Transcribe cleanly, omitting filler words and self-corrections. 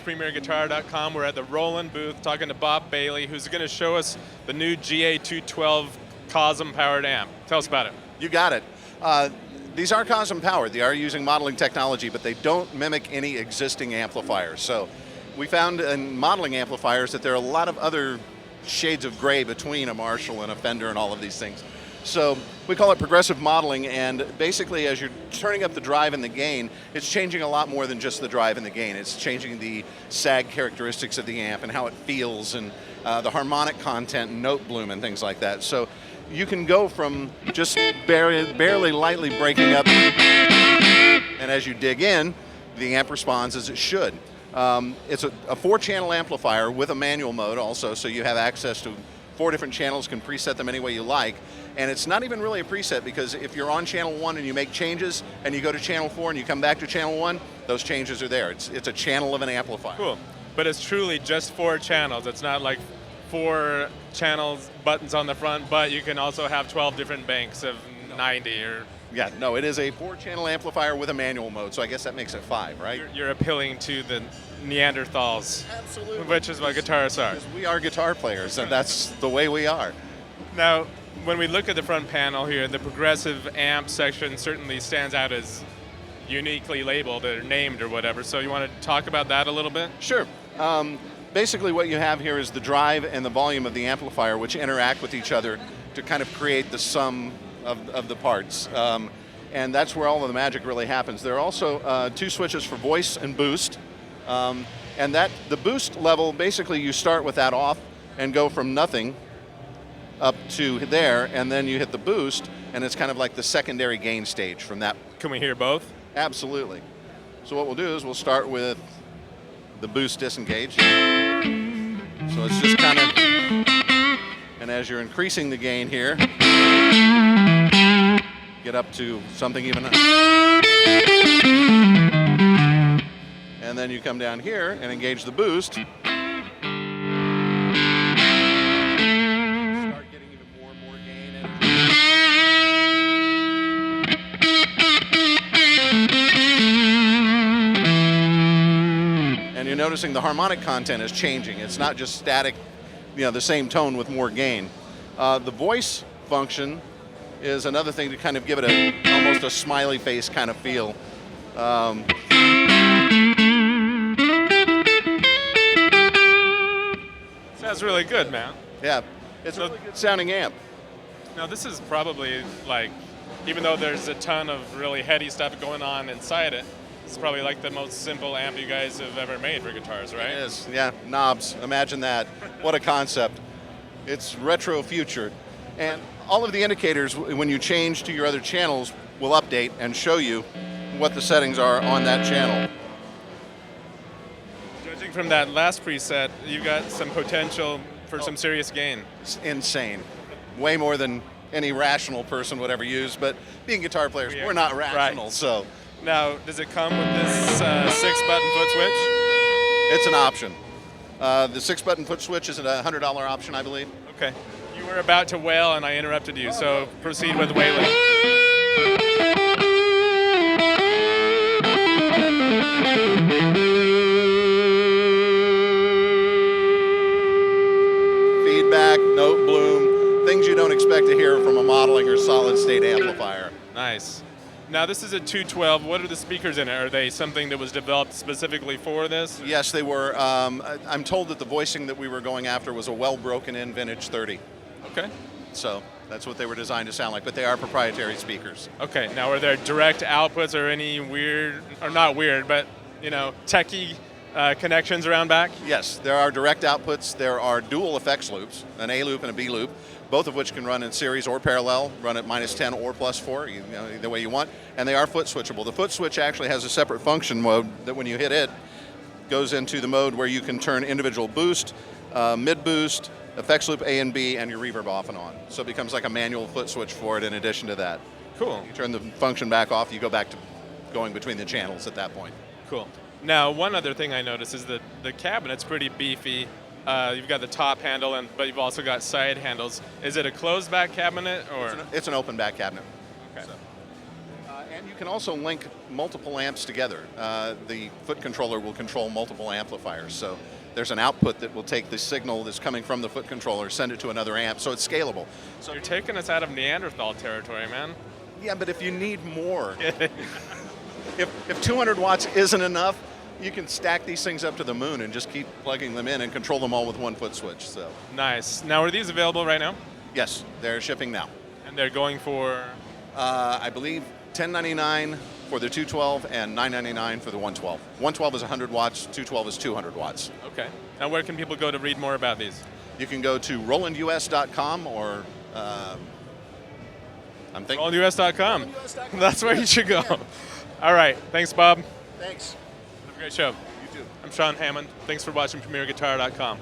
with PremierGuitar.com. We're at the Roland booth talking to Bob Bailey, who's going to show us the new GA-212 COSM-powered amp. Tell us about it. You got it. These are COSM powered. They are using modeling technology, but they don't mimic any existing amplifiers. So we found in modeling amplifiers that there are a lot of other shades of gray between a Marshall and a Fender and all of these things. So we call it progressive modeling, and basically as you're turning up the drive and the gain, it's changing a lot more than just the drive and the gain. It's changing the sag characteristics of the amp and how it feels, and the harmonic content and note bloom and things like that. So you can go from just barely lightly breaking up, and as you dig in, the amp responds as it should. It's a 4-channel amplifier with a manual mode also, so you have access to 4 different channels, can preset them any way you like. And it's not even really a preset, because if you're on channel 1 and you make changes and you go to channel 4 and you come back to channel 1, those changes are there. It's a channel of an amplifier. Cool. But it's truly just 4 channels. It's not like 4 channels, buttons on the front, but you can also have 12 different banks of 90 or... Yeah, no, it is a 4-channel amplifier with a manual mode, so I guess that makes it 5, right? You're appealing to the Neanderthals. Absolutely. Which is what guitarists are. Because we are guitar players, and that's the way we are. Now, when we look at the front panel here, the progressive amp section certainly stands out as uniquely labeled or named or whatever, so you want to talk about that a little bit? Sure. Basically what you have here is the drive and the volume of the amplifier, which interact with each other to kind of create the sum of the parts. And that's where all of the magic really happens. There are also 2 switches for voice and boost. And the boost level, basically you start with that off and go from nothing up to there, and then you hit the boost, and it's kind of like the secondary gain stage from that. Can we hear both? Absolutely. So what we'll do is we'll start with the boost disengaged. So it's just kind of, and as you're increasing the gain here, get up to something even, and then you come down here and engage the boost. Start getting even more and more gain in. And you're noticing the harmonic content is changing. It's not just static, the same tone with more gain. The voice function is another thing to kind of give it almost a smiley face kind of feel. Sounds really good, man. Yeah, it's a really good sounding amp. Now this is probably like, even though there's a ton of really heady stuff going on inside it, it's probably like the most simple amp you guys have ever made for guitars, right? It is, yeah, knobs, imagine that. What a concept. It's retro future. And all of the indicators, when you change to your other channels, will update and show you what the settings are on that channel. Judging from that last preset, you've got some potential for some serious gain. It's insane. Way more than any rational person would ever use, but being guitar players, we're not rational, right. So. Now, does it come with this 6-button foot switch? It's an option. The 6-button foot switch is a $100 option, I believe. Okay. You were about to wail and I interrupted you, so proceed with wailing. Feedback, note bloom, things you don't expect to hear from a modeling or solid state amplifier. Nice. Now this is a 212. What are the speakers in it? Are they something that was developed specifically for this? Yes, they were. I'm told that the voicing that we were going after was a well broken in vintage 30. Okay. So that's what they were designed to sound like, but they are proprietary speakers. Okay, now are there direct outputs or any weird, or not weird, but techie connections around back? Yes, there are direct outputs. There are dual effects loops, an A loop and a B loop, both of which can run in series or parallel, run at -10 or +4, either way you want, and they are foot switchable. The foot switch actually has a separate function mode that when you hit it, goes into the mode where you can turn individual boost, mid boost, effects loop A and B, and your reverb off and on. So it becomes like a manual foot switch for it in addition to that. Cool. You turn the function back off, you go back to going between the channels at that point. Cool. Now, one other thing I noticed is that the cabinet's pretty beefy. You've got the top handle, but you've also got side handles. Is it a closed back cabinet or? It's an open back cabinet. Okay. So. And you can also link multiple amps together. The foot controller will control multiple amplifiers. So there's an output that will take the signal that's coming from the foot controller, send it to another amp, so it's scalable. So you're taking us out of Neanderthal territory, man. Yeah, but if you need more, if 200 watts isn't enough, you can stack these things up to the moon and just keep plugging them in and control them all with one foot switch. So nice. Now, are these available right now? yes, they're shipping now. And they're going for? I believe $10.99 for the 212 and $9.99 for the 112. 112 is 100 watts, 212 is 200 watts. Okay. Now, where can people go to read more about these? You can go to rolandus.com or I'm thinking RolandUS.com. rolandus.com. That's where you should go. Yeah. All right. Thanks, Bob. Thanks. Have a great show. You too. I'm Sean Hammond. Thanks for watching PremierGuitar.com.